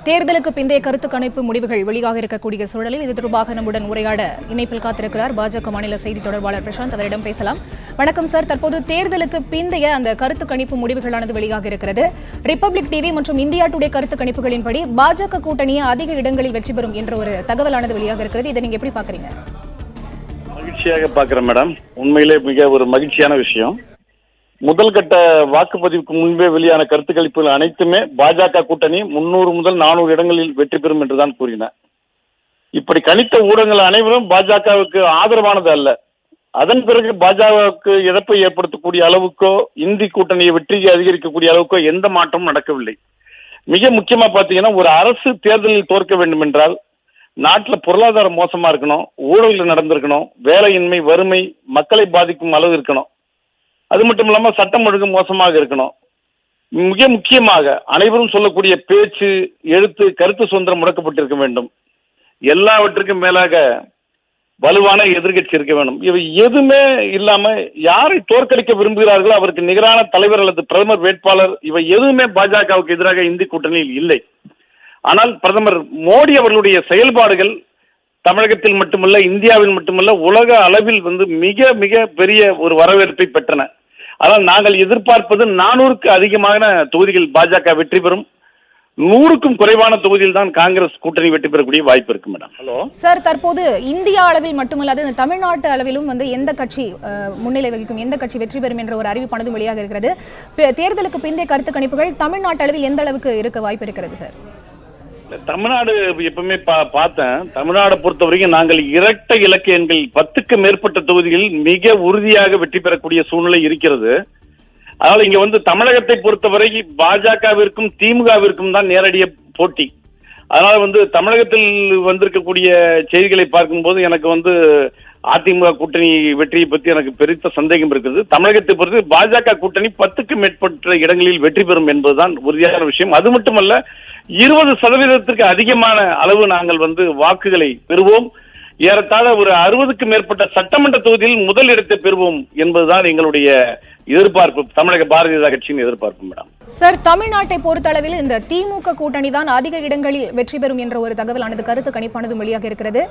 தேர்தலுக்கு பிந்தைய கருத்து கணிப்பு முடிவுகள் வெளியாக இருக்கக்கூடிய சூழலில் இது தொடர்பாக நம்முடன் உரையாட இணைப்பில் காத்திருக்கிறார் பாஜக மாநில செய்தி தொடர்பாளர் பிரசாந்த். அவரிடம் பேசலாம். வணக்கம் சார். தற்போது தேர்தலுக்கு பிந்தைய அந்த கருத்து கணிப்பு முடிவுகளானது வெளியாக இருக்கிறது. ரிபப்ளிக் டிவி மற்றும் இந்தியா டுடே கருத்து கணிப்புகளின்படி பாஜக கூட்டணியை அதிக இடங்களில் வெற்றி பெறும் என்ற ஒரு தகவலானது வெளியாக இருக்கிறது. இதை நீங்க எப்படி பாக்குறீங்க? மகிழ்ச்சியாக பாக்குறேன் மேடம். உண்மையிலே மிக ஒரு மகிழ்ச்சியான விஷயம். முதல் கட்ட வாக்குப்பதிவுக்கு முன்பே வெளியான கருத்து கணிப்புகள் அனைத்துமே பாஜக கூட்டணி 300 முதல் 400 இடங்களில் வெற்றி பெறும் என்றுதான் கூறின. இப்படி கணித்த ஊடகங்கள் அனைவரும் பாஜகவுக்கு ஆதரவானது அல்ல. அதன் பிறகு பாஜகவுக்கு இழப்பை ஏற்படுத்தக்கூடிய அளவுக்கோ இந்தி கூட்டணியை வெற்றியை அதிகரிக்கக்கூடிய அளவுக்கோ எந்த மாற்றமும் நடக்கவில்லை. மிக முக்கியமா பாத்தீங்கன்னா, ஒரு அரசு தேர்தலில் தோற்க வேண்டும் என்றால் நாட்டில் பொருளாதாரம் மோசமா இருக்கணும், ஊழல்கள் நடந்திருக்கணும், வேலையின்மை, வறுமை, மக்களை பாதிக்கும் அளவு இருக்கணும். அது மட்டும் இல்லாம சட்டம் ஒழுங்கு மோசமாக இருக்கணும். மிக முக்கியமாக அனைவரும் சொல்லக்கூடிய பேச்சு, எழுத்து, கருத்து சுதந்திரம் முடக்கப்பட்டிருக்க வேண்டும். எல்லாவற்றுக்கும் மேலாக வலுவான எதிர்கட்சி இருக்க வேண்டும். இவை எதுவுமே இல்லாம யாரை தோற்கடிக்க விரும்புகிறார்களோ அவருக்கு நிகரான தலைவர் அல்லது பிரதமர் வேட்பாளர், இவை எதுவுமே பாஜகவுக்கு எதிராக இந்தி கூட்டணியில் இல்லை. ஆனால் பிரதமர் மோடி அவர்களுடைய செயல்பாடுகள் தமிழகத்தில் மட்டுமல்ல, இந்தியாவில் மட்டுமல்ல, உலக அளவில் மிக மிக பெரிய ஒரு வரவேற்பை பெற்றன. ஆனால் நாங்கள் எதிர்பார்ப்பது 400க்கு அதிகமான தொகுதிகள் பாஜக வெற்றி பெறும். 100க்கும் குறைவான தொகுதியில் தான் காங்கிரஸ் கூட்டணி வெற்றி பெறக்கூடிய வாய்ப்பு இருக்கு மேடம். Hello sir. தற்போது இந்தியா அளவில் மட்டுமல்லாது தமிழ்நாட்டு அளவிலும் எந்த கட்சி முன்னிலை வகிக்கும், எந்த கட்சி வெற்றி பெறும் என்ற ஒரு அறிவிப்பானதும் வெளியாக இருக்கிறது. தேர்தலுக்கு பிந்தைய கருத்து கணிப்புகள் தமிழ்நாட்டு அளவில் எந்த அளவுக்கு இருக்க வாய்ப்பு இருக்கிறது சார்? தமிழ்நாடு எப்பவுமே பார்த்தேன். தமிழ்நாடு பொறுத்தவரைக்கும் நாங்கள் இரட்டை இலக்க எண்கள் 10க்கு மேற்பட்ட தொகுதிகளில் மிக உறுதியாக வெற்றி பெறக்கூடிய சூழ்நிலை இருக்கிறது. அதனால இங்க தமிழகத்தை பொறுத்தவரை பாஜகவிற்கும் திமுகவிற்கும் தான் நேரடிய போட்டி. அதனால தமிழகத்தில் வந்திருக்கக்கூடிய செய்திகளை பார்க்கும்போது எனக்கு அதிமுக கூட்டணி வெற்றியை பற்றி எனக்கு பெருத்த சந்தேகம் இருக்குது. தமிழகத்தை பொறுத்து பாஜக கூட்டணி 10க்கு மேற்பட்ட இடங்களில் வெற்றி பெறும் என்பதுதான் உறுதியான விஷயம். அது மட்டுமல்ல, 20% அதிகமான அளவு நாங்கள் வாக்குகளை பெறுவோம். ஏறத்தாழ ஒரு 60க்கு மேற்பட்ட சட்டமன்ற தொகுதியில் முதல் இடத்தை பெறுவோம் என்பதுதான் எங்களுடைய எதிர்பார்ப்பு, தமிழக பாரதிய ஜனதா கட்சியின் எதிர்பார்ப்பு மேடம். சார், தமிழ்நாட்டை பொறுத்தளவில் இந்த திமுக கூட்டணி தான் அதிக இடங்களில் வெற்றி பெறும் என்ற ஒரு தகவலானது, கருத்து கணிப்பானது வெளியாக இருக்கிறது.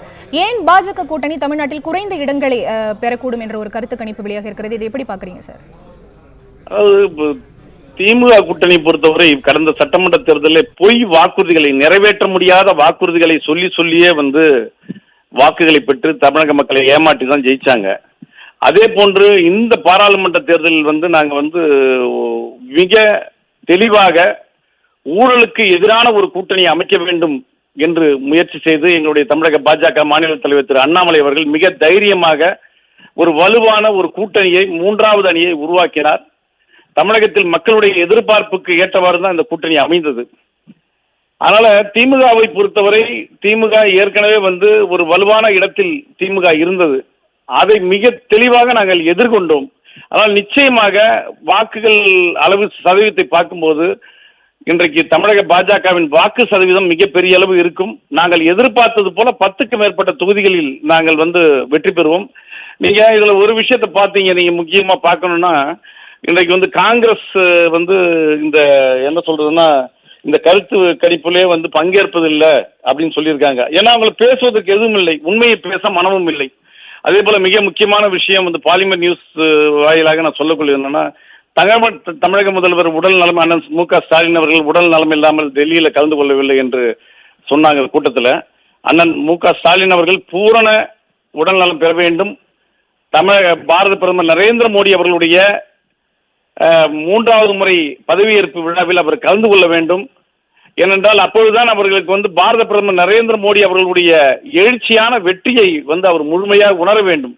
ஏன் பாஜக கூட்டணி தமிழ்நாட்டில் குறைந்த இடங்களை பெறக்கூடும் என்ற ஒரு கருத்து கணிப்பு வெளியாக இருக்கிறது. இதை எப்படி பாக்குறீங்க சார்? அதாவது திமுக கூட்டணி பொறுத்தவரை கடந்த சட்டமன்ற தேர்தலில் பொய் வாக்குறுதிகளை, நிறைவேற்ற முடியாத வாக்குறுதிகளை சொல்லியே வாக்குகளை பெற்று தமிழக மக்களை ஏமாற்றி தான் ஜெயிச்சாங்க. அதே போன்று இந்த பாராளுமன்ற தேர்தலில் நாங்க மிக தெளிவாக ஊழலுக்கு எதிரான ஒரு கூட்டணியை அமைக்க வேண்டும் என்று முயற்சி செய்து எங்களுடைய தமிழக பாஜக மாநில தலைவர் திரு அண்ணாமலை அவர்கள் மிக தைரியமாக ஒரு வலுவான ஒரு கூட்டணியை, 3வது அணியை உருவாக்கினார். தமிழகத்தில் மக்களுடைய எதிர்பார்ப்புக்கு ஏற்றவாறு தான் இந்த கூட்டணி அமைந்தது. அதனால திமுகவை பொறுத்தவரை திமுக ஏற்கனவே ஒரு வலுவான இடத்தில் திமுக இருந்தது. அதை மிக தெளிவாக நாங்கள் எதிர்கொண்டோம். ஆனால் நிச்சயமாக வாக்குகள் அளவு சதவீதத்தை பார்க்கும்போது இன்றைக்கு தமிழக பாஜகவின் வாக்கு சதவீதம் மிகப்பெரிய அளவு இருக்கும். நாங்கள் எதிர்பார்த்தது போல 10க்கு மேற்பட்ட தொகுதிகளில் நாங்கள் வெற்றி பெறுவோம். நீங்க இதுல ஒரு விஷயத்தை பார்த்தீங்க, நீங்க முக்கியமா பார்க்கணும்னா, இன்றைக்கு காங்கிரஸ் இந்த என்ன சொல்றதுன்னா, இந்த கருத்து கணிப்புலே பங்கேற்பதில்லை அப்படின்னு சொல்லியிருக்காங்க. ஏன்னா அவங்களுக்கு பேசுவதற்கு எதுவும் இல்லை, உண்மையை பேச மனமும் இல்லை. அதே போல மிக முக்கியமான விஷயம் பார்லிமெண்ட் நியூஸ் வாயிலாக நான் சொல்லக்கூடிய என்னன்னா, தமிழக முதல்வர் உடல் நலம், அண்ணன் மு.க. ஸ்டாலின் அவர்கள் உடல் நலம் இல்லாமல் டெல்லியில கலந்து கொள்ளவில்லை என்று சொன்னாங்க கூட்டத்தில். அண்ணன் மு.க. ஸ்டாலின் அவர்கள் பூரண உடல் நலம் பெற வேண்டும். தமிழக பாரத பிரதமர் நரேந்திர மோடி அவர்களுடைய 3வது முறை பதவியேற்பு விழாவில் அவர் கலந்து கொள்ள வேண்டும். ஏனென்றால் அப்பொழுதுதான் அவர்களுக்கு பாரத பிரதமர் நரேந்திர மோடி அவர்களுடைய எழுச்சியான வெற்றியை அவர் முழுமையாக உணர வேண்டும்.